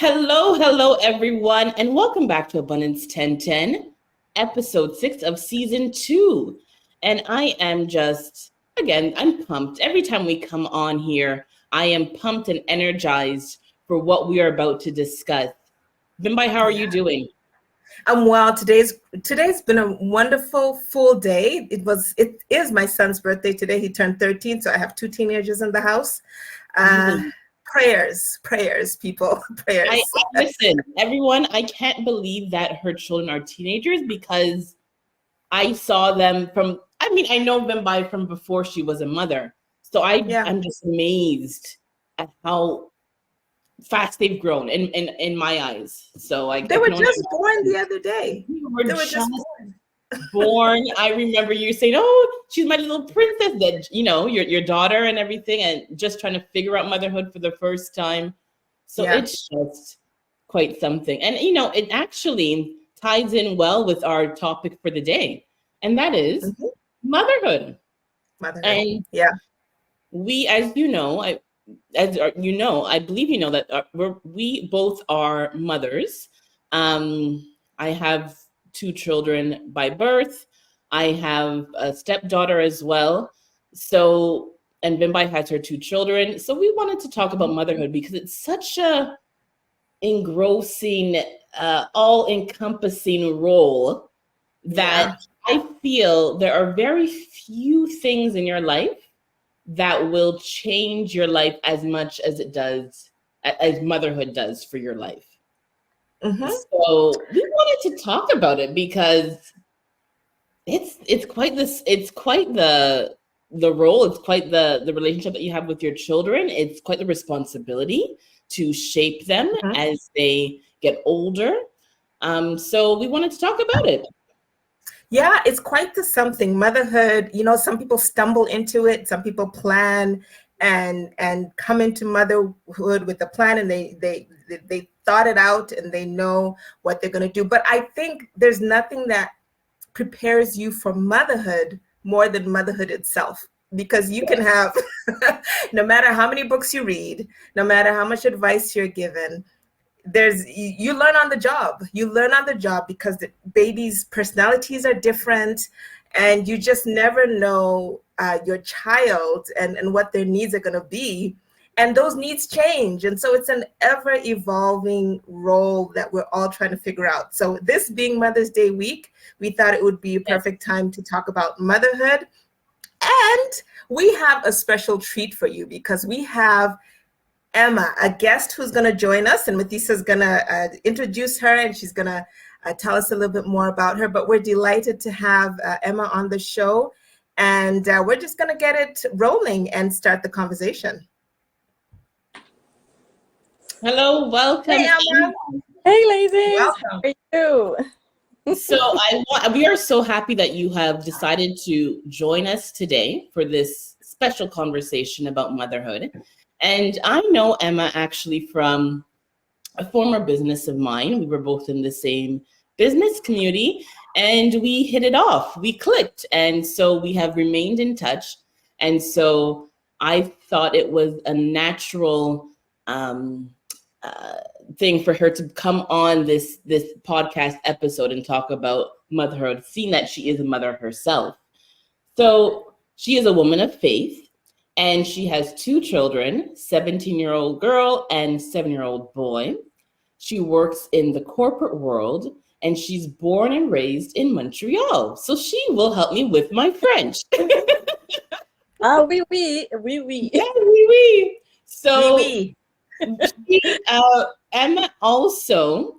Hello, everyone, and welcome back to Abundance 1010, episode 6 of season 2. And I am I'm pumped. Every time we come on here, I am pumped and energized for what we are about to discuss. Bimbai, how are you doing? I'm well. Today's been a wonderful full day. It is my son's birthday today. He turned 13, so I have two teenagers in the house. Prayers, people, prayers. Listen, everyone, I can't believe that her children are teenagers because I saw them I know Bimbai from before she was a mother. So I'm just amazed at how fast they've grown in my eyes. So they were just born the other day. They were just born. I remember you saying, "Oh, she's my little princess." That your daughter and everything, and just trying to figure out motherhood for the first time. So It's just quite something, and it actually ties in well with our topic for the day, and that is motherhood. And we, as you know, I believe you know that we both are mothers. I have two children by birth. I have a stepdaughter as well. So, and Bimbai has her two children. So we wanted to talk about motherhood because it's such a engrossing, all-encompassing role that I feel there are very few things in your life that will change your life as much as as motherhood does for your life. So we wanted to talk about it because it's quite the role, it's quite the relationship that you have with your children. It's quite the responsibility to shape them as they get older. So we wanted to talk about it. Yeah, it's quite something. Motherhood, some people stumble into it. Some people plan and come into motherhood with a plan, and they thought it out and they know what they're going to do. But I think there's nothing that prepares you for motherhood more than motherhood itself. Because you can have, no matter how many books you read, no matter how much advice you're given, you learn on the job. You learn on the job because the babies' personalities are different, and you just never know your child and what their needs are going to be. And those needs change. And so it's an ever-evolving role that we're all trying to figure out. So this being Mother's Day week, we thought it would be a perfect time to talk about motherhood. And we have a special treat for you because we have Emma, a guest who's going to join us, and Mathisa's going to introduce her, and she's going to tell us a little bit more about her. But we're delighted to have Emma on the show, and we're just going to get it rolling and start the conversation. Hello, welcome. Hey, Emma. Hey, ladies. Welcome. How are you? So we are so happy that you have decided to join us today for this special conversation about motherhood. And I know Emma actually from a former business of mine. We were both in the same business community and we hit it off. We clicked. And so we have remained in touch. And so I thought it was a natural thing for her to come on this podcast episode and talk about motherhood, seeing that she is a mother herself. So she is a woman of faith. And she has two children, 17-year-old girl and 7-year-old boy. She works in the corporate world, and she's born and raised in Montreal. So she will help me with my French. Oui. Yeah, oui. So Emma also,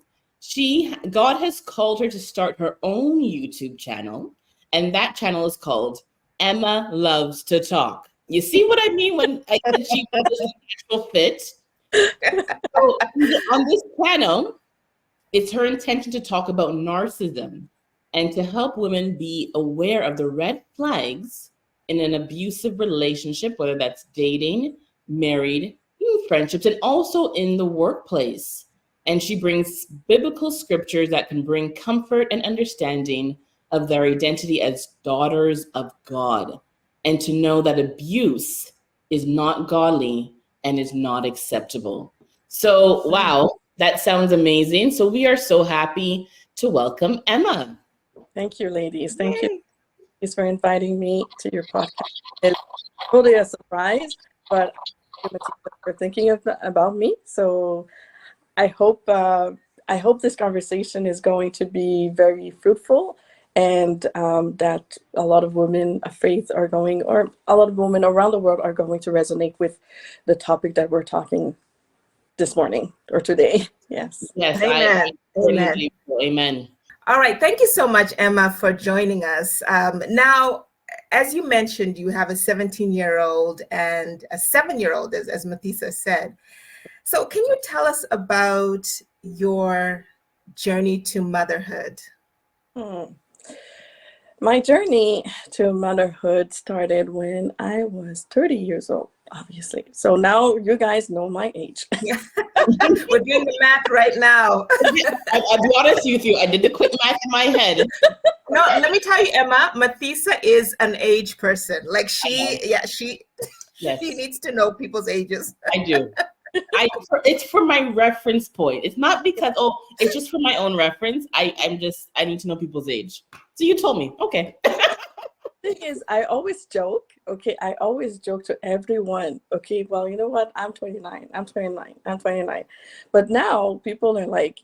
God has called her to start her own YouTube channel, and that channel is called Emma Loves to Talk. You see what I mean when I said she was a natural fit? So on this channel, it's her intention to talk about narcissism and to help women be aware of the red flags in an abusive relationship, whether that's dating, married, friendships, and also in the workplace. And she brings biblical scriptures that can bring comfort and understanding of their identity as daughters of God, and to know that abuse is not godly and is not acceptable. So, wow, That sounds amazing. So we are so happy to welcome Emma. Thank you, ladies. Thank you for inviting me to your podcast. It's totally a surprise, but for thinking about me. So I hope this conversation is going to be very fruitful, and that a lot of women of faith are going, or a lot of women around the world are going to resonate with the topic that we're talking this morning or today. Yes. Yes, Amen. Amen. Amen. All right. Thank you so much, Emma, for joining us. Now, as you mentioned, you have a 17-year-old and a 7-year-old, as Mathisa said. So can you tell us about your journey to motherhood? My journey to motherhood started when I was 30 years old, obviously. So now you guys know my age. We're doing the math right now. I'll be honest with you. I did the quick math in my head. No, let me tell you, Emma, Mathisa is an age person. Like she needs to know people's ages. I do. It's for my reference point. It's not because it's just for my own reference. I need to know people's age. So you told me, okay. Thing is, I always joke. Okay, I always joke to everyone. Okay, well, you know what? I'm 29. I'm 29. But now people are like,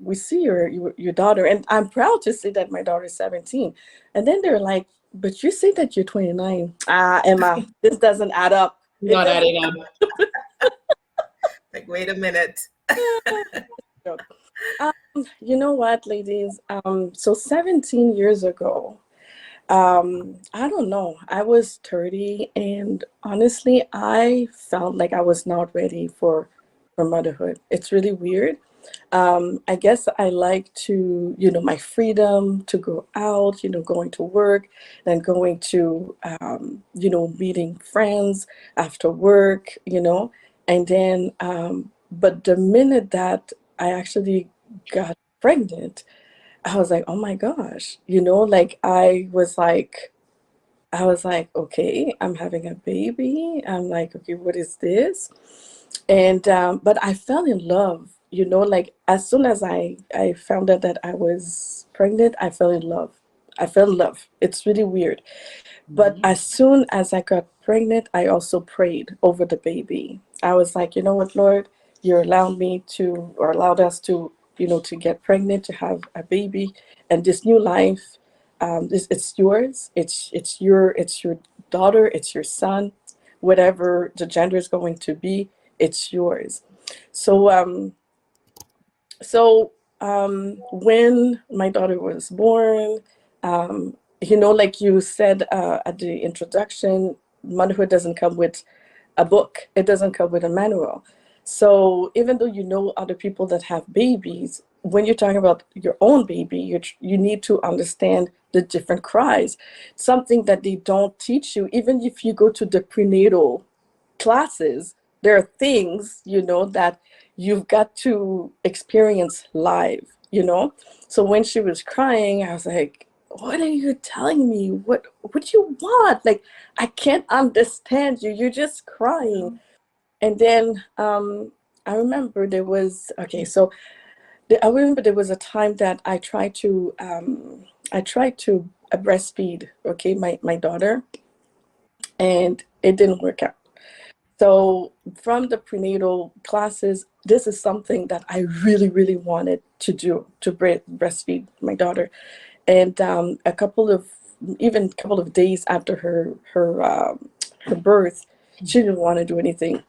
we see your daughter, and I'm proud to say that my daughter is 17. And then they're like, but you say that you're 29. Emma, this doesn't add up. Not adding up. Like, wait a minute. You know what, ladies? So 17 years ago, I don't know. I was 30, and honestly, I felt like I was not ready for motherhood. It's really weird. I guess I like to, my freedom to go out, going to work, then going to, meeting friends after work, and then, but the minute that I actually got pregnant, I was like, oh my gosh, like I was like, okay, I'm having a baby. I'm like, okay, what is this? And but I fell in love, like as soon as I found out that I was pregnant, I fell in love. It's really weird. But as soon as I got pregnant, I also prayed over the baby. I was like, you know what, Lord, you allowed us to, to get pregnant, to have a baby, and this new life, it's yours. It's your daughter. It's your son, whatever the gender is going to be. It's yours. So when my daughter was born, like you said at the introduction, motherhood doesn't come with a book. It doesn't come with a manual. So even though you know other people that have babies, when you're talking about your own baby, you need to understand the different cries. Something that they don't teach you, even if you go to the prenatal classes, there are things, that you've got to experience live, So when she was crying, I was like, what are you telling me? What do you want? Like, I can't understand you. You're just crying. And then I remember there was a time that I tried to breastfeed, okay, my daughter, and it didn't work out. So from the prenatal classes, this is something that I really, really wanted to do, to breastfeed my daughter. And a couple of days after her birth, she didn't want to do anything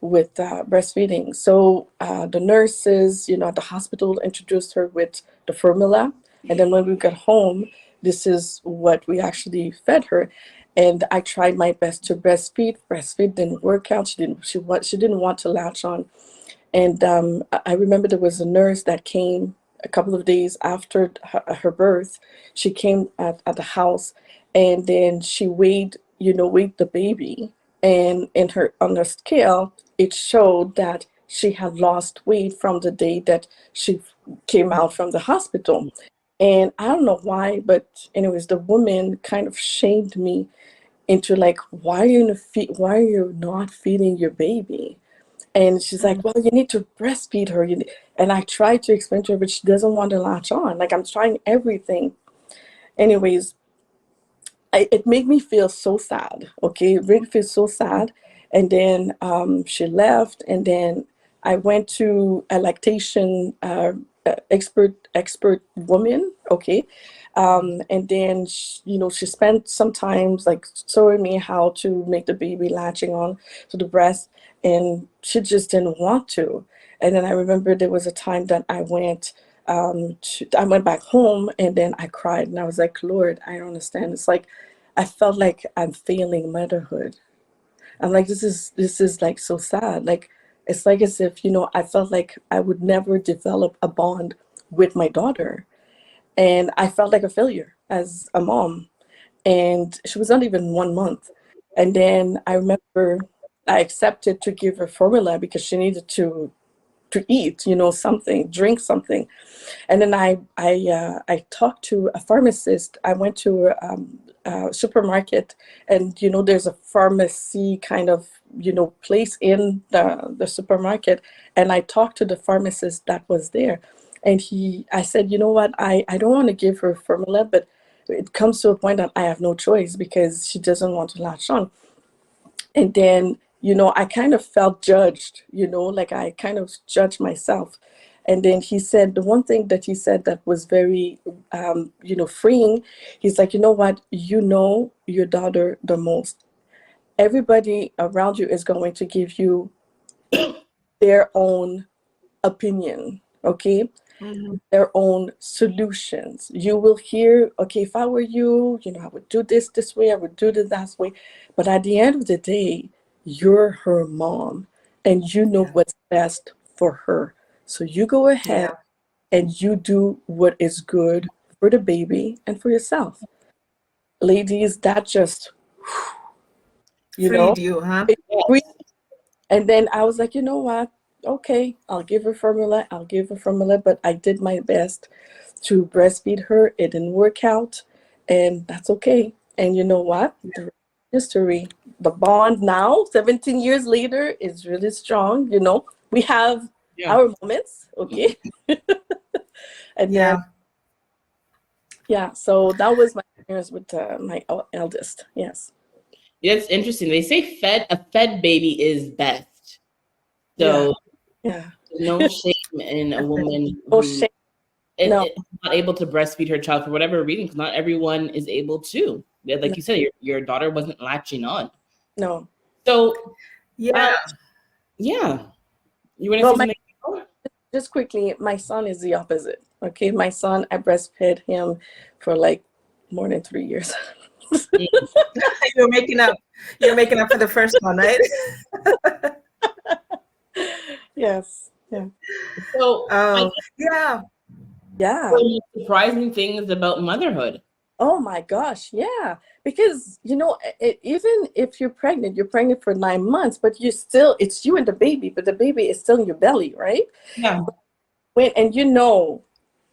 with breastfeeding. So the nurses, at the hospital introduced her with the formula. And then when we got home, this is what we actually fed her. And I tried my best to breastfeed. Breastfeed didn't work out. She didn't want to latch on. And I remember there was a nurse that came a couple of days after her birth. She came at the house, and then she weighed the baby. And on her scale, it showed that she had lost weight from the day that she came out from the hospital. And I don't know why, but anyways, the woman kind of shamed me into like, why are you not feeding your baby? And she's like, well, you need to breastfeed her. And I tried to explain to her, but she doesn't want to latch on. Like, I'm trying everything. Anyways, it made me feel so sad. Okay, it made me feel so sad. And then she left, and then I went to a lactation expert woman. Okay, and then she spent some time like showing me how to make the baby latching on to the breast, and she just didn't want to. And then I remember there was a time that I went back home, and then I cried, and I was like, Lord, I don't understand. It's like I felt like I'm failing motherhood. I'm like, this is like so sad. Like, it's like as if, I felt like I would never develop a bond with my daughter. And I felt like a failure as a mom. And she was not even 1 month. And then I remember I accepted to give her formula because she needed to eat, something, drink something. And then I talked to a pharmacist. I went to a supermarket, and there's a pharmacy kind of place in the supermarket. And I talked to the pharmacist that was there, and I said, you know what, I don't want to give her formula, but it comes to a point that I have no choice because she doesn't want to latch on. And then I kind of felt judged, like I kind of judged myself. And then he said, the one thing that he said that was very freeing. He's like, you know what, your daughter the most. Everybody around you is going to give you their own opinion, okay, their own solutions. You will hear, okay, if I were you, I would do this way, I would do this that way. But at the end of the day, you're her mom, and you know what's best for her. So you go ahead and you do what is good for the baby and for yourself. Ladies, that just, freed you, huh? it free. And then I was like, you know what? Okay, I'll give her formula. But I did my best to breastfeed her. It didn't work out, and that's okay. And you know what? The rest is history. The bond now, 17 years later, is really strong. We have our moments, okay? And then, so that was my experience with my eldest. Yes. It's interesting. They say a fed baby is best. So no shame in a woman who is not able to breastfeed her child for whatever reason, because not everyone is able to. Like you said, your daughter wasn't latching on. No. So yeah. You want to say something? Just quickly, my son is the opposite. Okay, my son, I breastfed him for like more than 3 years. You're making up for the first one, right? Yes. Yeah. So yeah. Surprising things about motherhood. Oh my gosh, yeah. Because even if you're pregnant for 9 months, but it's you and the baby, but the baby is still in your belly, right? Yeah.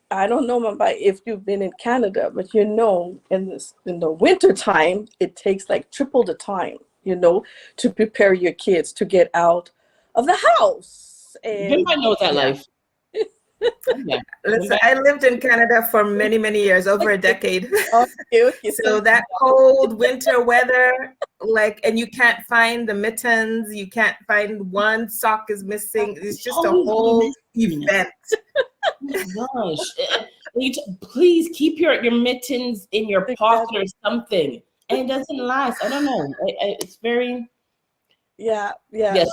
I don't know about if you've been in Canada, but in the winter time, it takes like triple the time, to prepare your kids to get out of the house. And I know that life. Listen, I lived in Canada for many, many years, over a decade. Okay. So that cold winter weather, and you can't find the mittens, you can't find one sock is missing. It's just a whole event. Oh my gosh. Please keep your mittens in your pocket or something. And it doesn't last. I don't know. It's very... Yeah. Yes,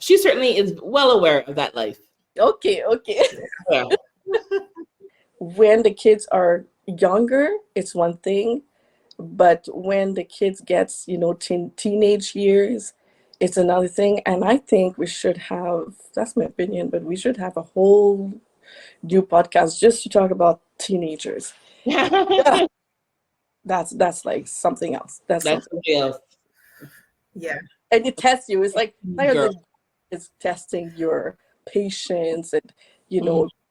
she certainly is well aware of that life. Okay. Yeah. When the kids are younger, it's one thing. But when the kids gets, teenage years, it's another thing. And I think we should have, that's my opinion, but we should have a whole new podcast just to talk about teenagers. Yeah. That's like something else. That's something else. Yeah. And it tests you. It's like it's testing your patience and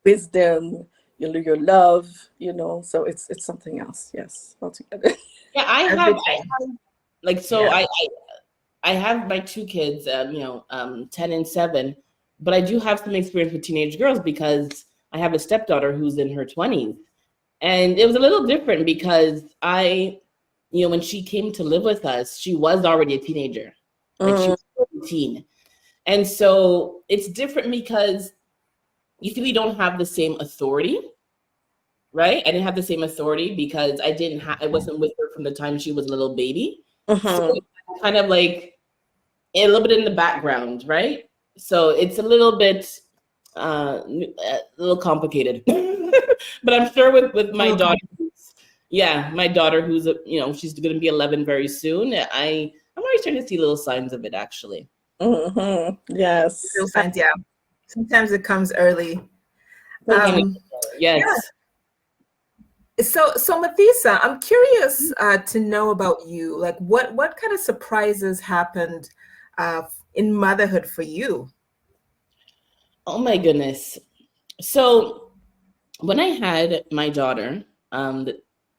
wisdom, your love, so it's something else. Yes, altogether. Yeah, I have I have my two kids, 10 and 7, but I do have some experience with teenage girls because I have a stepdaughter who's in her 20s. And it was a little different because when she came to live with us, she was already a teenager. Like she was 14. And so it's different because you really don't have the same authority, right? I didn't have the same authority because I wasn't with her from the time she was a little baby. So it's kind of like a little bit in the background, right? So it's a little bit a little complicated. But I'm sure with my daughter, my daughter who's she's going to be 11 very soon. I'm already starting to see little signs of it, actually. Yes. Little signs, yeah. Sometimes it comes early. Yes. Yeah. So Mathisa, I'm curious to know about you. Like, what kind of surprises happened in motherhood for you? Oh my goodness. So when I had my daughter,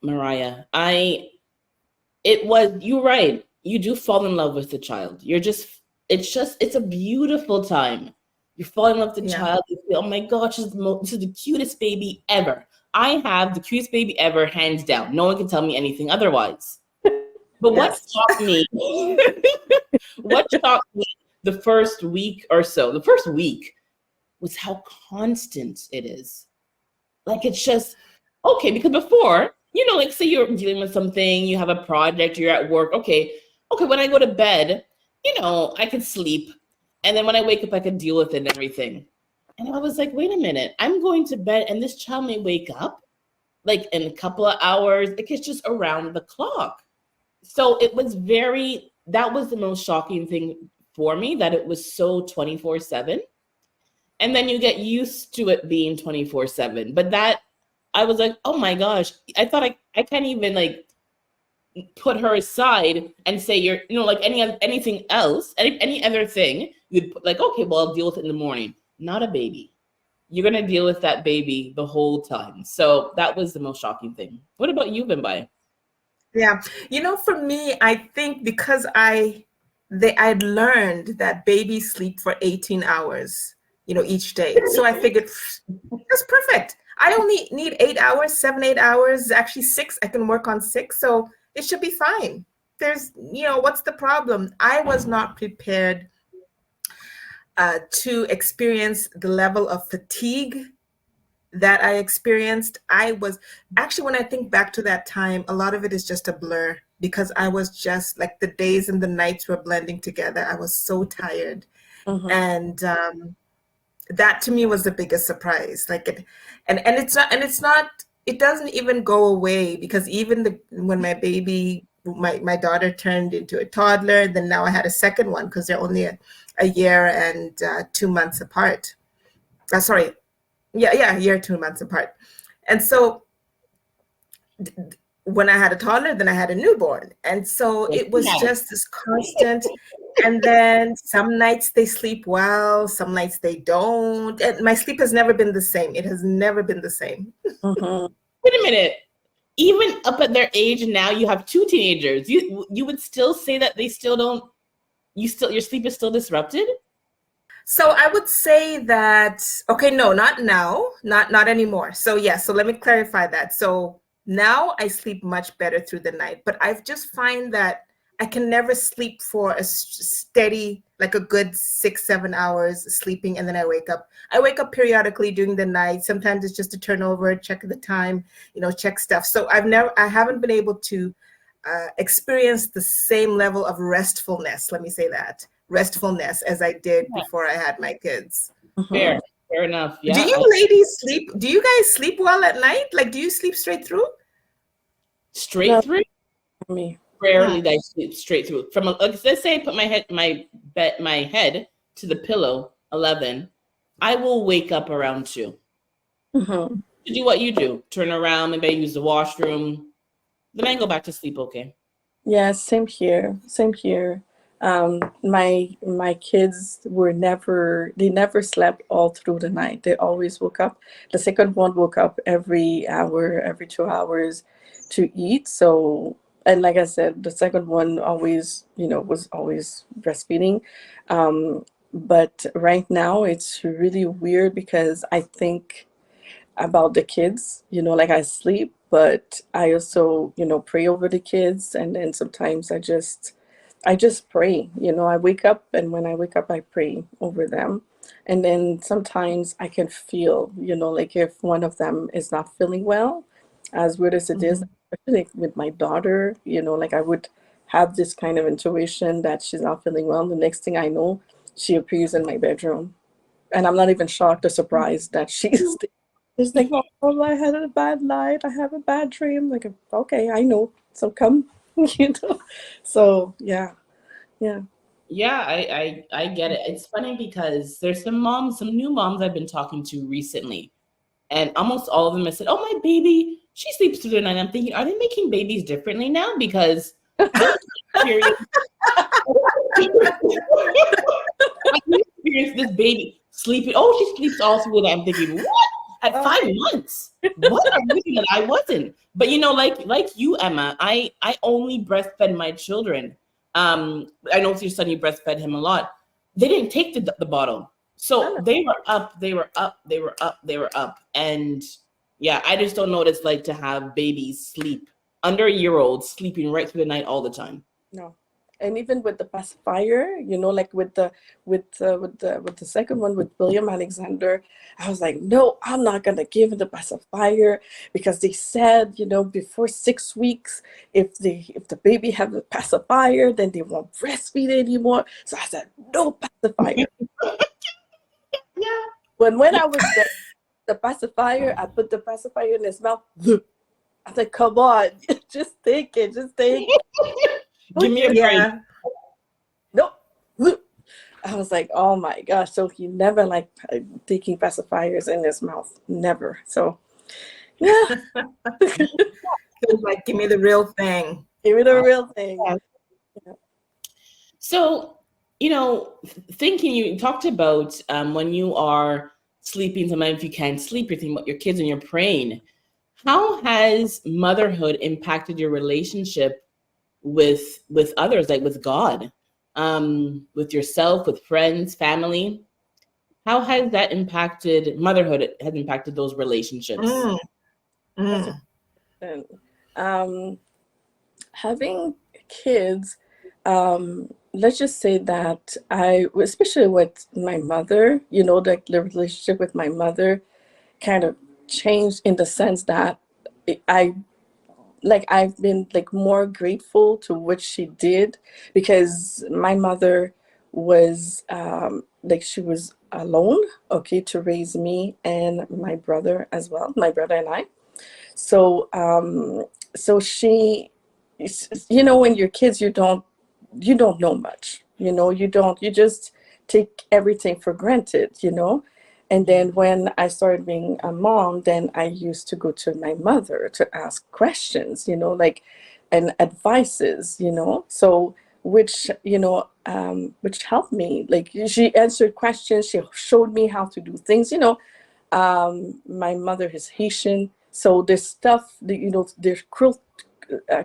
Mariah, you're right. You do fall in love with the child. It's a beautiful time. You fall in love with the child. You feel, oh my gosh, this is the cutest baby ever. I have the cutest baby ever, hands down. No one can tell me anything otherwise. But what shocked me, the first week or so, the first week was how constant it is. Like, it's just, okay, because before, like say you're dealing with something, you have a project, you're at work, okay, when I go to bed, I can sleep. And then when I wake up, I can deal with it and everything. And I was like, wait a minute, I'm going to bed and this child may wake up like in a couple of hours. It's just around the clock. So that was the most shocking thing for me, that it was so 24/7. And then you get used to it being 24/7. But that, I was like, oh my gosh, I thought I can't even like put her aside and say you're, like anything else, any other thing, you'd put like, okay, well, I'll deal with it in the morning. Not a baby. You're going to deal with that baby the whole time. So that was the most shocking thing. What about you, Bimbai? Yeah. For me, I think because I'd learned that babies sleep for 18 hours, each day. So I figured that's perfect. I only need 8 hours, 8 hours, actually 6. I can work on 6. So it should be fine. There's, what's the problem? I was not prepared to experience the level of fatigue that I experienced. I was actually, when I think back to that time, a lot of it is just a blur because I was just like, the days and the nights were blending together. I was so tired. And that to me was the biggest surprise. Like it doesn't even go away, because even when my baby, my daughter turned into a toddler, then now I had a second one because they're only a year and 2 months apart. Sorry. Yeah, a year, 2 months apart. And so when I had a toddler, then I had a newborn. And so it was just this constant. And then some nights they sleep well, some nights they don't. And my sleep has never been the same. It has never been the same. Wait a minute. Even up at their age now, you have 2 teenagers. You would still say that they still don't, your sleep is still disrupted? So I would say that, okay, no, not now, not anymore. So so let me clarify that. So now I sleep much better through the night, but I've just find that I can never sleep for a steady, like a good 6-7 hours sleeping, and then I wake up. I wake up periodically during the night. Sometimes it's just a turnover, check the time, check stuff. So I haven't been able to experience the same level of restfulness. Let me say that. Restfulness as I did before I had my kids. Fair enough. Yeah. Do you ladies sleep? Do you guys sleep well at night? Like, do you sleep straight through? Straight through? Me. Rarely that I sleep straight through. Let's say I put my head to the pillow 11, I will wake up around 2. To do what you do, turn around, maybe I use the washroom, then I go back to sleep. Okay. Yeah, same here. My kids they never slept all through the night. They always woke up. The second one woke up every hour, every 2 hours to eat. So And like I said, the second one always, was always breastfeeding. But right now it's really weird because I think about the kids, like I sleep, but I also, pray over the kids. And then sometimes I just pray, I wake up, and when I wake up, I pray over them. And then sometimes I can feel, like if one of them is not feeling well, as weird as it is, Mhm. especially like with my daughter, like I would have this kind of intuition that she's not feeling well. The next thing I know, she appears in my bedroom. And I'm not even shocked or surprised that she's just like, oh, I had a bad night. I have a bad dream. Like, okay, I know. So come, you know. So yeah, yeah. Yeah, I get it. It's funny because there's some new moms I've been talking to recently, and almost all of them have said, "Oh, my baby, she sleeps through the night." I'm thinking, are they making babies differently now? Because I experienced, I experienced this baby sleeping. Oh, she sleeps all through the night. I'm thinking, what? At 5 months? What are you doing that I wasn't? But like you, Emma, I only breastfed my children. I know your son, you breastfed him a lot. They didn't take the bottle. So they were up, they were up, they were up, they were up. And yeah, I just don't know what it's like to have babies sleep, under a year old, sleeping right through the night all the time. No. And even with the pacifier, like with the second one with William Alexander, I was like, no, I'm not gonna give him the pacifier because they said, before 6 weeks, if the baby have a pacifier, then they won't breastfeed anymore. So I said, no pacifier. Yeah. When I was there, the pacifier, I put the pacifier in his mouth. I said, come on, just take it, just take it. Give me a break. Yeah. No. I was like, oh my gosh. So he never liked taking pacifiers in his mouth. Never. So, yeah. It was like, give me the real thing. Give it a real thing. Yeah. So, thinking, you talked about when you are sleeping, sometimes if you can't sleep, you're thinking about your kids and you're praying. How has motherhood impacted your relationship with others, like with God, with yourself, with friends, family? How has that impacted motherhood? It has impacted those relationships. That's a question. Having kids, let's just say that especially with my mother, the relationship with my mother kind of changed in the sense that I I've been like more grateful to what she did because my mother was she was alone, okay, to raise me and my brother as well, my brother and I. So so she, when you're kids, you don't know much, you just take everything for granted. And then when I started being a mom, then I used to go to my mother to ask questions, and advices. So which helped me. Like she answered questions, she showed me how to do things. My mother is Haitian, so there's stuff that there's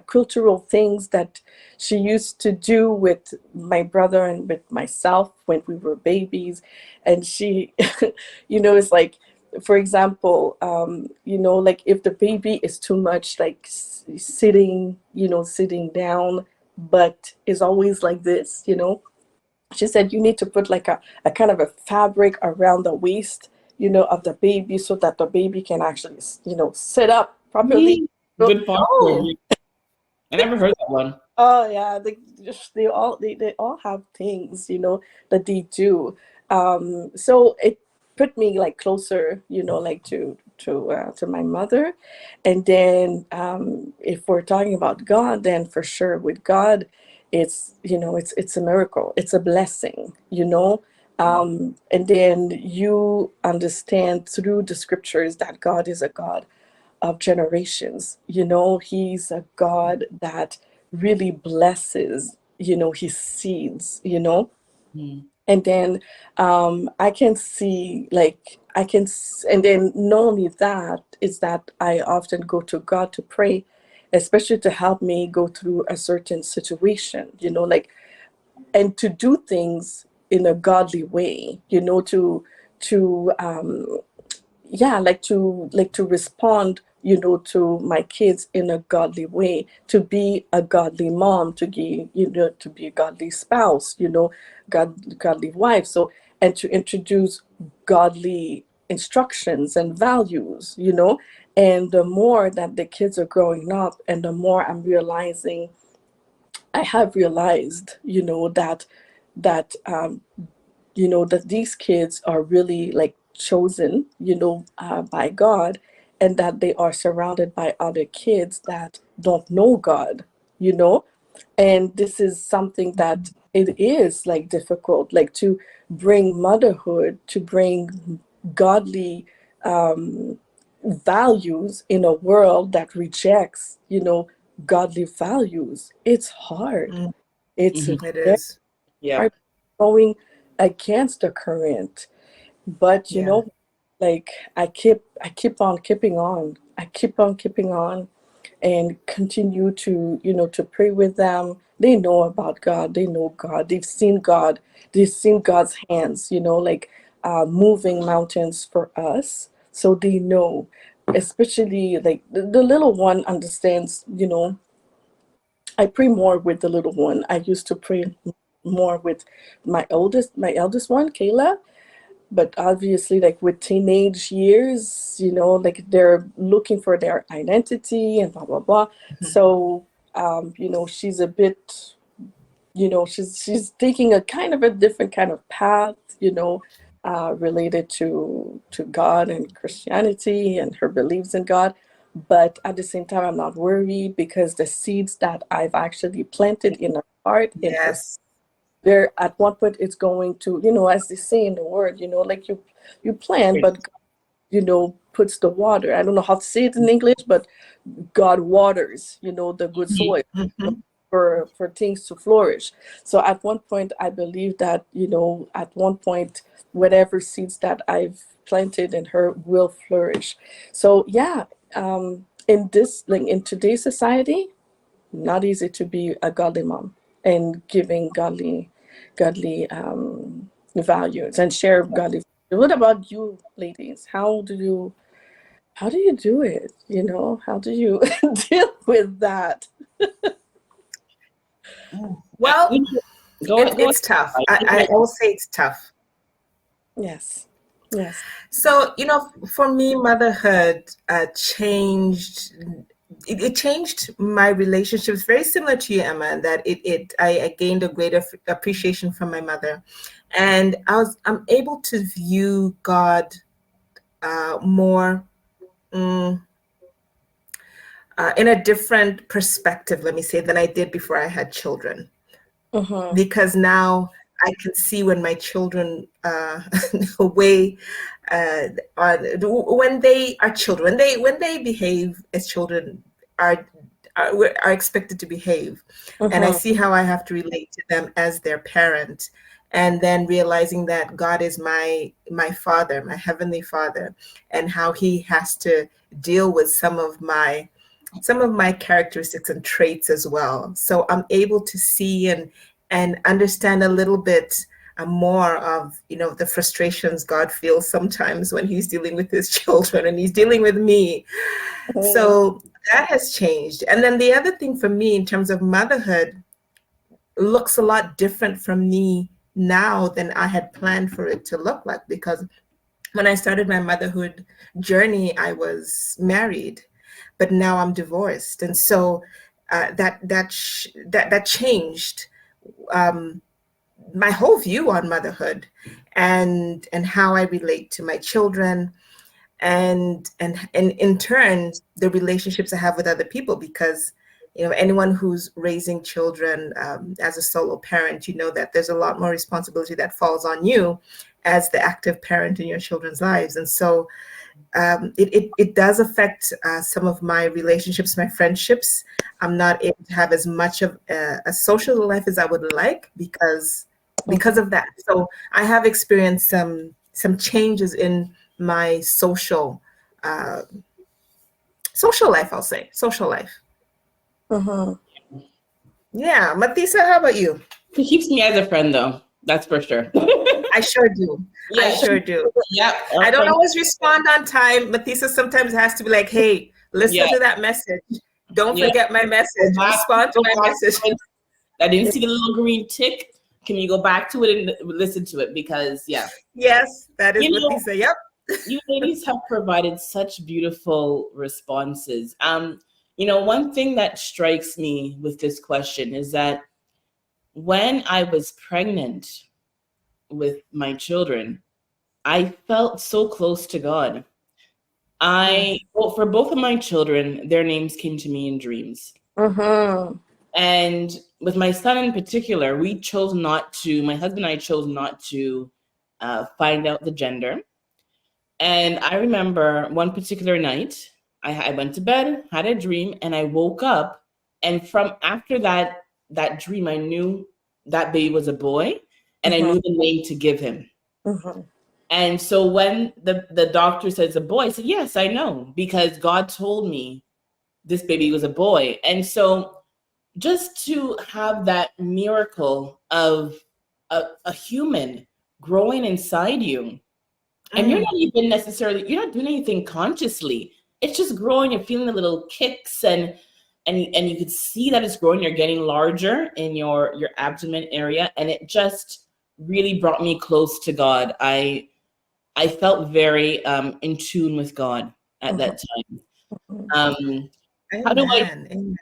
cultural things that she used to do with my brother and with myself when we were babies, and she, it's like, for example, like if the baby is too much like sitting down, but is always like this. She said you need to put like a kind of a fabric around the waist, of the baby so that the baby can actually, sit up properly. Good posture. Oh, I never heard that one. Oh yeah, they all have things, that they do. So it put me like closer, like to my mother. And then if we're talking about God, then for sure with God, it's a miracle. It's a blessing. And then you understand through the scriptures that God is a God of generations. He's a God that really blesses, his seeds. Hmm. And then I can see, like, and then not only that, is that I often go to God to pray. especially to help me go through a certain situation, like, and to do things in a godly way, to yeah, like to respond, to my kids in a godly way, to be a godly mom, to be a godly spouse, godly wife. So, and to introduce godly instructions and values, and the more that the kids are growing up, and the more I have realized, that these kids are really like chosen, by God, and that they are surrounded by other kids that don't know God, you know, and this is something that it is like difficult, like to bring motherhood, to bring godly values in a world that rejects, godly values. It's hard. Mm, It's it very is. Yep. hard going against the current, but Yeah. like I keep on keeping on. I keep on keeping on and continue to, to pray with them. They know about God. They know God. They've seen God. They've seen God's hands, like moving mountains for us. So they know, especially like the little one understands, I pray more with the little one. I used to pray more with my eldest one, Kayla, but obviously like with teenage years, like they're looking for their identity and blah blah blah. So she's a bit, she's taking a kind of a different kind of path, related to God and Christianity and her beliefs in God. But at the same time, I'm not worried, because the seeds that I've actually planted in her heart, in her, Yes. there at one point it's going to, as they say in the word, like you plant, but God, puts the water. I don't know how to say it in English, but God waters, the good soil, Mhm. for things to flourish. So at one point, I believe that, at one point, whatever seeds that I've planted in her will flourish. So yeah, in today's society, not easy to be a godly mom and giving godly values and share godly. What about you, ladies? How do you do it? How do you deal with that? Well, Go ahead. Go it's tough. I will say it's tough. Yes. Yes. So, for me, motherhood changed. It changed my relationships, very similar to you, Emma, in that I gained a greater appreciation from my mother, and I'm able to view God more in a different perspective, let me say, than I did before I had children. Mm-hmm. Because now I can see when my children way when they are children, when they behave as children are are expected to behave, and I Mm-hmm. see how I have to relate to them as their parent, and then realizing that God is my father, my heavenly father, and how he has to deal with some of my characteristics and traits as well. So I'm able to see and understand a little bit more of the frustrations God feels sometimes when he's dealing with his children and he's dealing with me. So that has changed. And then the other thing for me in terms of motherhood looks a lot different from me now than I had planned for it to look like, because when I started my motherhood journey, I was married, but now I'm divorced, and so that changed um, my whole view on motherhood, and how I relate to my children, and in turn the relationships I have with other people, because anyone who's raising children as a solo parent, that there's a lot more responsibility that falls on you as the active parent in your children's lives. And so it does affect some of my relationships, my friendships. I'm not able to have as much of a social life as I would like because of that. So I have experienced some changes in my social life. I'll say social life. Mm-hmm. Yeah, Matisa, how about you? He keeps me as a friend, though. That's for sure. I sure do. Yeah. I sure do. Yeah. I don't always respond on time. Matisa sometimes has to be like, hey, listen to that message. Don't forget my message. Respond to my message. I didn't see the little green tick. Can you go back to it and listen to it? Because, Yes, that is Matisa. Yep. You ladies have provided such beautiful responses. One thing that strikes me with this question is that when I was pregnant with my children, I felt so close to God. For both of my children, their names came to me in dreams. Mm-hmm. And with my son in particular, my husband and I chose not to find out the gender. And I remember one particular night, I went to bed, had a dream, and I woke up. And from after that dream, I knew that baby was a boy, and I knew the name to give him. Mm-hmm. And so when the doctor says a boy, I said, yes, I know, because God told me this baby was a boy. And so just to have that miracle of a human growing inside you, and you're not doing anything consciously. It's just growing. You're feeling the little kicks, and you could see that it's growing. You're getting larger in your abdomen area, and it just really brought me close to God. I felt very in tune with God at that time. How do I? Amen.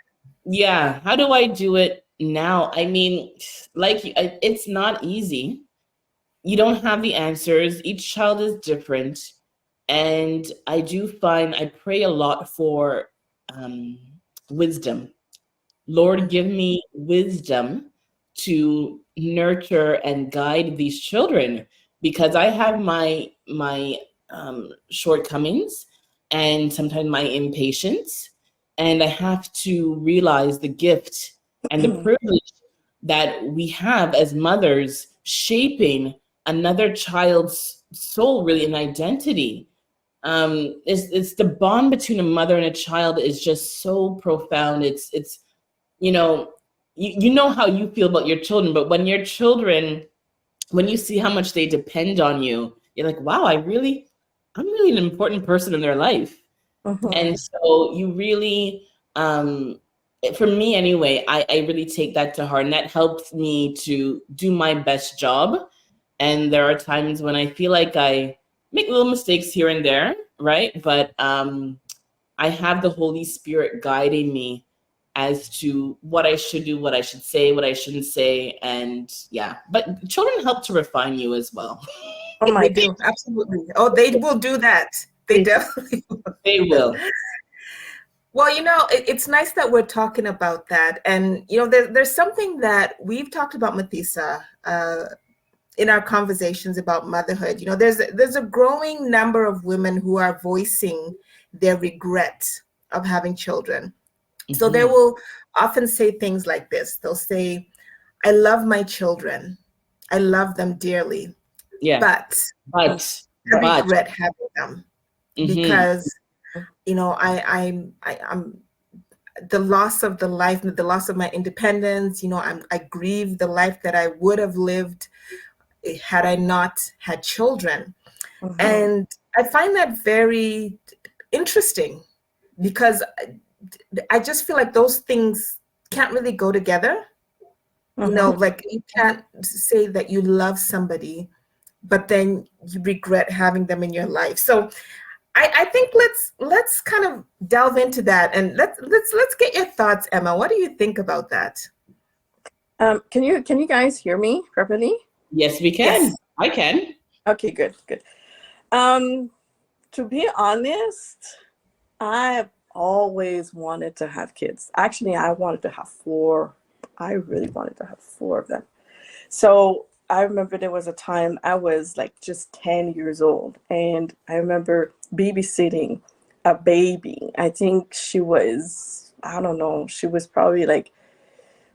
Yeah, how do I do it now? I mean, it's not easy. You don't have the answers. Each child is different. And I do find I pray a lot for wisdom. Lord, give me wisdom to nurture and guide these children, because I have my shortcomings and sometimes my impatience, and I have to realize the gift and the privilege that we have as mothers, shaping another child's soul, really, an identity. It's the bond between a mother and a child is just so profound. It's you know you know how you feel about your children, but when you see how much they depend on you, you're like, wow, I'm really an important person in their life. And so you really, for me anyway, I really take that to heart, and that helps me to do my best job. And there are times when I feel like I make little mistakes here and there, right? But I have the Holy Spirit guiding me as to what I should do, what I should say, what I shouldn't say. And but children help to refine you as well. Oh my They do, absolutely. Oh, they will do that. They definitely will. They will. Well, it's nice that we're talking about that. And, there's something that we've talked about, Mathisa, in our conversations about motherhood. There's a growing number of women who are voicing their regret of having children. So they will often say things like this. They'll say, I love my children. I love them dearly. Yeah. But I regret having them because, I'm the loss of the life, the loss of my independence. I grieve the life that I would have lived had I not had children. And I find that very interesting, because I just feel like those things can't really go together. Like you can't say that you love somebody, but then you regret having them in your life. So I think let's kind of delve into that, and let's get your thoughts, Emma. What do you think about that? Can you guys hear me properly? Yes, we can. Yes. I can. Okay, good. To be honest, I've always wanted to have kids. Actually, I wanted to have 4. I really wanted to have 4 of them. So I remember there was a time I was like just 10 years old, and I remember babysitting a baby. I think she was, I don't know, she was probably like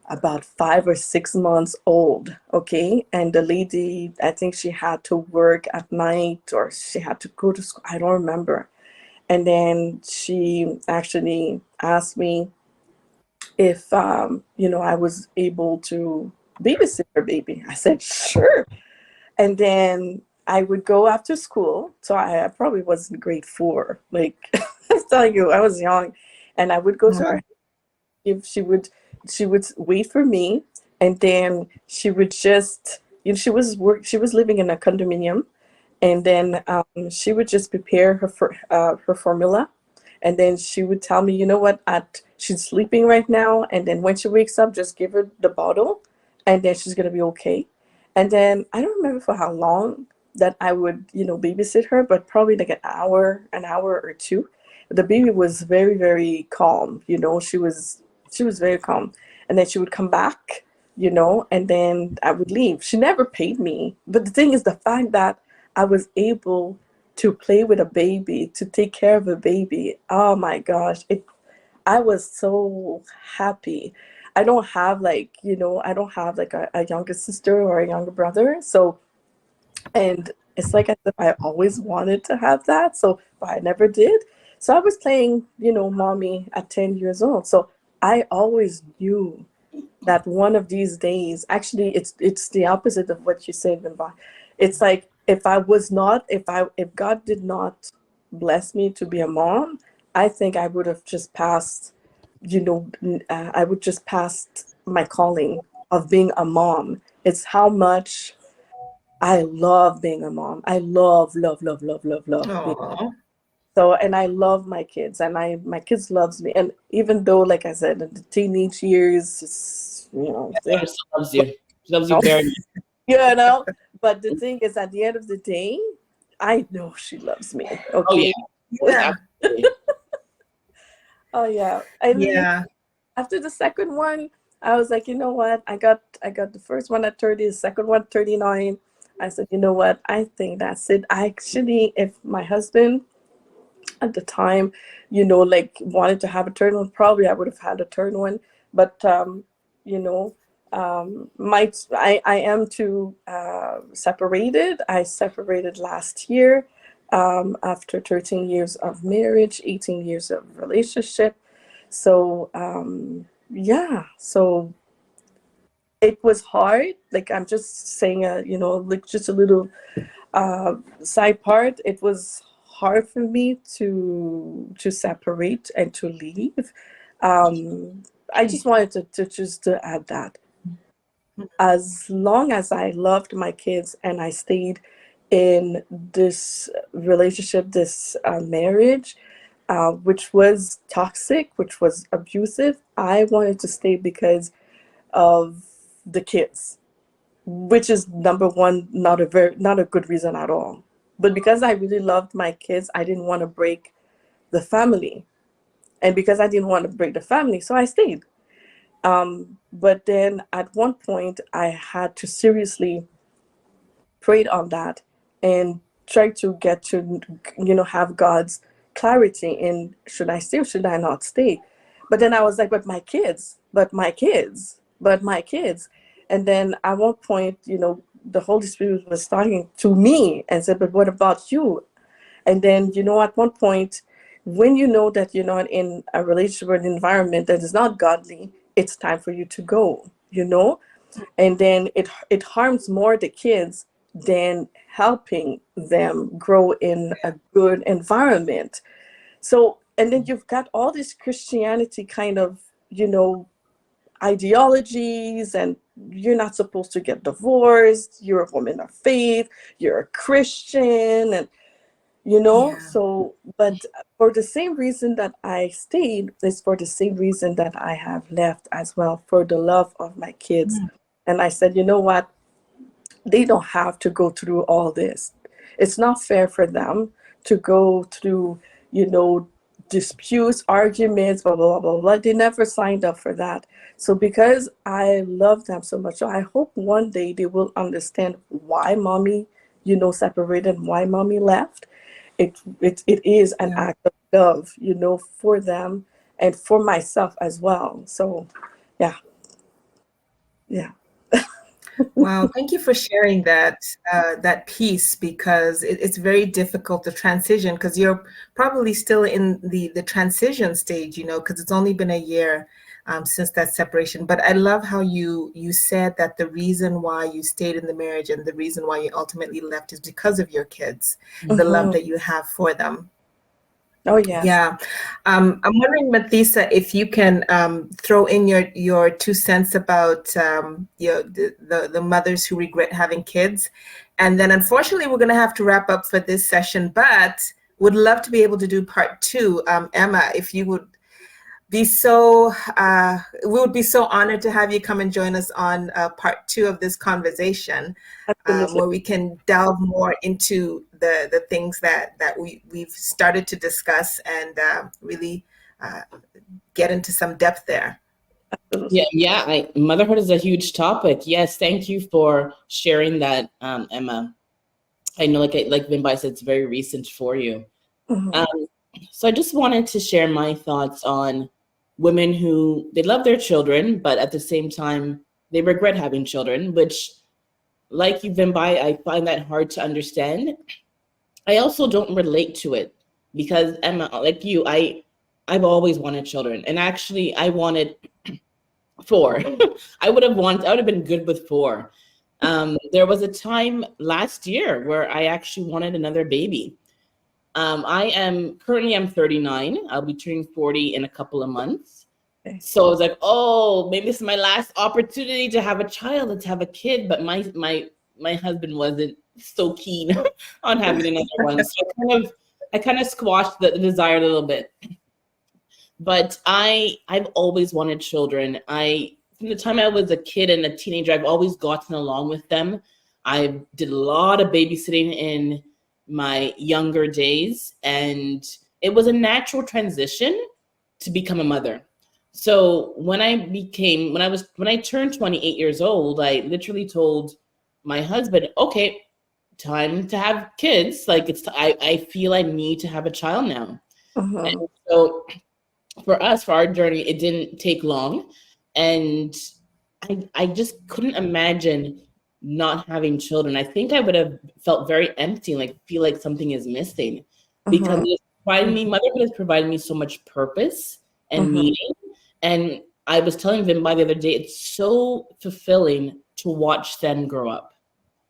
about 5 or 6 months old. Okay. And the lady, I think she had to work at night, or she had to go to school. I don't remember. And then she actually asked me if I was able to babysit her baby. I said, sure. And then I would go after school. So I probably was in grade 4. Like I was telling you, I was young, and I would go to her. If she would wait for me, and then she would just, she was living in a condominium, and then she would just prepare her formula, and then she would tell me, you know what, she's sleeping right now, and then when she wakes up, just give her the bottle, and then she's gonna be okay. And then I don't remember for how long that I would, babysit her, but probably like an hour or two. The baby was very, very calm. She was very calm, and then she would come back, and then I would leave. She never paid me, but the thing is, the fact that I was able to play with a baby, to take care of a baby. Oh my gosh, I was so happy. I don't have like a younger sister or a younger brother. So, and it's like as if I always wanted to have that. So, but I never did. So I was playing, mommy at 10 years old. So I always knew that one of these days, actually, it's the opposite of what you said, Vimba. It's like if God did not bless me to be a mom, I think I would have just passed, I would just passed my calling of being a mom. It's how much I love being a mom. I love, love, love, love, love, love. Oh, So, and I love my kids, and my kids loves me. And even though, like I said, in the teenage years, Your daughter still loves you. She loves you very much. you know. But the thing is, at the end of the day, I know she loves me. Oh Okay. yeah. Absolutely. Oh yeah. And yeah. after the second one, I was like, you know what? I got the first one at 30, the second one 39. I said, you know what? I think that's it. I actually, if my husband at the time, like wanted to have a third one, probably I would have had a third one. But you know, might I am too separated. I separated last year after 13 years of marriage, 18 years of relationship. So yeah, so it was hard. Like I'm just saying, like just a little side part, it was hard for me to separate and to leave. I just wanted to add that as long as I loved my kids and I stayed in this relationship, this marriage, which was toxic, which was abusive, I wanted to stay because of the kids, which is number one, not a good reason at all. But because I really loved my kids, I didn't want to break the family, and because I didn't want to break the family, so I stayed. But then at one point, I had to seriously prayed on that and tried to get to have God's clarity in should I stay or should I not stay. But then I was like, but my kids, but my kids. And then at one point, the Holy Spirit was talking to me and said, but what about you? And then, at one point, when you know that you're not in a relationship or an environment that is not godly, it's time for you to go. And then it harms more the kids than helping them grow in a good environment. So, and then you've got all this Christianity kind of, ideologies, and you're not supposed to get divorced, you're a woman of faith, you're a Christian, and Yeah. so, but for the same reason that I stayed is for the same reason that I have left as well, for the love of my kids. And I said, you know what, they don't have to go through all this. It's not fair for them to go through, you know, disputes, arguments, blah, blah, blah, blah, blah. They never signed up for that. So because I love them so much, so I hope one day they will understand why mommy, separated, why mommy left. It is an Yeah. act of love, for them and for myself as well. So yeah, yeah. Wow, thank you for sharing that piece, because it's very difficult to transition, because you're probably still in the transition stage, because it's only been a year since that separation. But I love how you said that the reason why you stayed in the marriage and the reason why you ultimately left is because of your kids, the love that you have for them. Oh, yes. Yeah. I'm wondering, Mathisa, if you can throw in your 2 cents about the mothers who regret having kids. And then unfortunately, we're going to have to wrap up for this session, but would love to be able to do part 2. Emma, if you would be so, we would be so honored to have you come and join us on part 2 of this conversation, Absolutely. where we can delve more into the things that we've started to discuss, and really get into some depth there. Absolutely. Yeah. Motherhood is a huge topic. Yes, thank you for sharing that, Emma. I know, like Vimbai said, it's very recent for you. So I just wanted to share my thoughts on women who, they love their children, but at the same time, they regret having children, which, like you, Vimbai, I find that hard to understand. I also don't relate to it because, Emma, like you, I've always wanted children. And actually, I wanted 4. I would have been good with 4. There was a time last year where I actually wanted another baby. I'm 39. I'll be turning 40 in a couple of months. Okay. So I was like, oh, maybe this is my last opportunity to have a child, to have a kid. But my husband wasn't so keen on having another one. So I kind of squashed the desire a little bit. But I've always wanted children. From the time I was a kid and a teenager, I've always gotten along with them. I did a lot of babysitting in my younger days, and it was a natural transition to become a mother. So when I turned 28 years old, I literally told my husband, okay, time to have kids. Like I feel I need to have a child now. And so for our journey, it didn't take long. And I just couldn't imagine not having children. I think I would have felt very empty, like feel like something is missing, because motherhood has provided me so much purpose and meaning. And I was telling Vimbai the other day, it's so fulfilling to watch them grow up.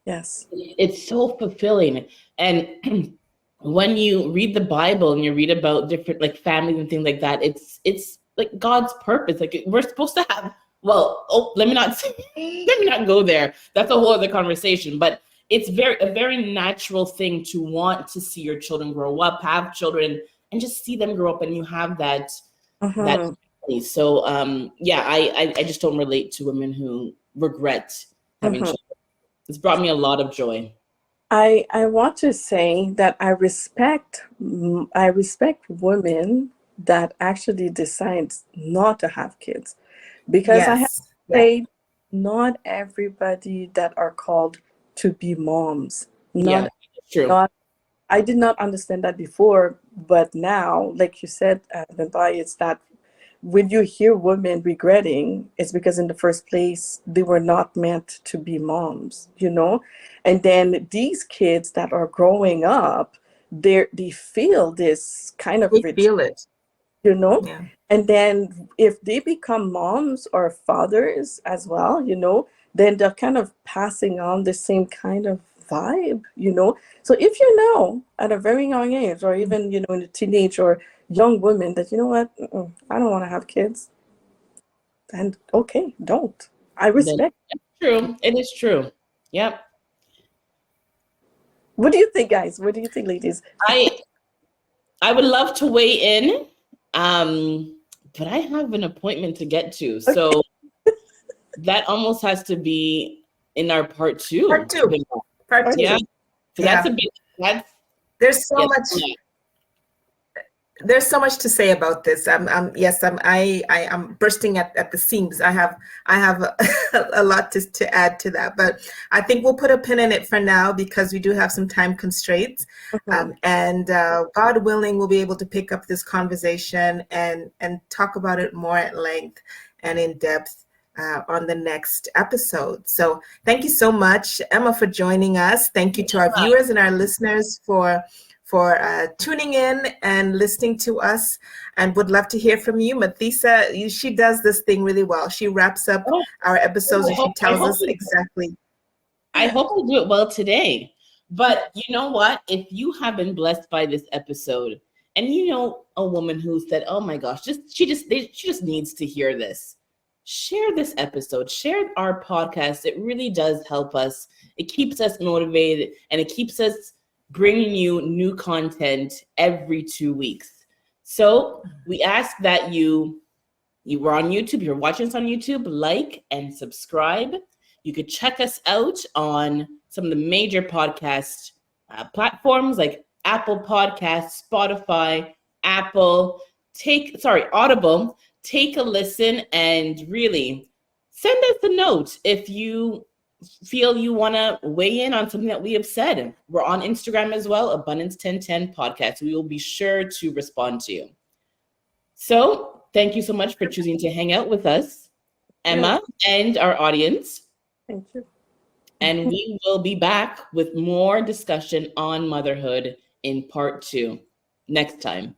Yes. It's so fulfilling. And when you read the Bible and you read about different like families and things like that, it's like God's purpose. Like we're supposed to have, let me not go there. That's a whole other conversation. But it's a very natural thing to want to see your children grow up, have children, and just see them grow up, and you have that that family. So I just don't relate to women who regret having children. It's brought me a lot of joy. I want to say that I respect women that actually decide not to have kids, because I have to say, not everybody that are called to be moms. True. I did not understand that before, but now, like you said, it's that when you hear women regretting, it's because in the first place they were not meant to be moms, and then these kids that are growing up, they feel this kind of feel it, and then if they become moms or fathers as well, then they're kind of passing on the same kind of vibe, so if at a very young age, or even in a teenage or young women, that what, I don't want to have kids, and okay, don't. I respect. It's true. It is true. Yep. What do you think, guys? What do you think, ladies? I would love to weigh in, but I have an appointment to get to, so that almost has to be in our part 2. Part two. Yeah. So that's a bit. There's so much. Yeah. There's so much to say about this. I'm bursting at the seams. I have a lot to add to that, but I think we'll put a pin in it for now, because we do have some time constraints. And God willing, we'll be able to pick up this conversation and talk about it more at length and in depth on the next episode. So thank you so much, Emma, for joining us. Thank you to our viewers and our listeners for tuning in and listening to us, and would love to hear from you. Mathisa, she does this thing really well. She wraps up our episodes and she tells us exactly. I hope I do it well today. But you know what? If you have been blessed by this episode, and you know a woman who said, "Oh my gosh, she just needs to hear this," share this episode. Share our podcast. It really does help us. It keeps us motivated, and it keeps us bringing you new content every 2 weeks. So we ask that you were on YouTube, you're watching us on YouTube, like and subscribe. You could check us out on some of the major podcast platforms like Apple Podcasts, Spotify, Audible. Take a listen and really send us a note if you feel you want to weigh in on something that we have said. We're on Instagram as well, Abundance 1010 Podcast. We will be sure to respond to you. So thank you so much for choosing to hang out with us, Emma, and our audience. Thank you. And we will be back with more discussion on motherhood in part 2 next time.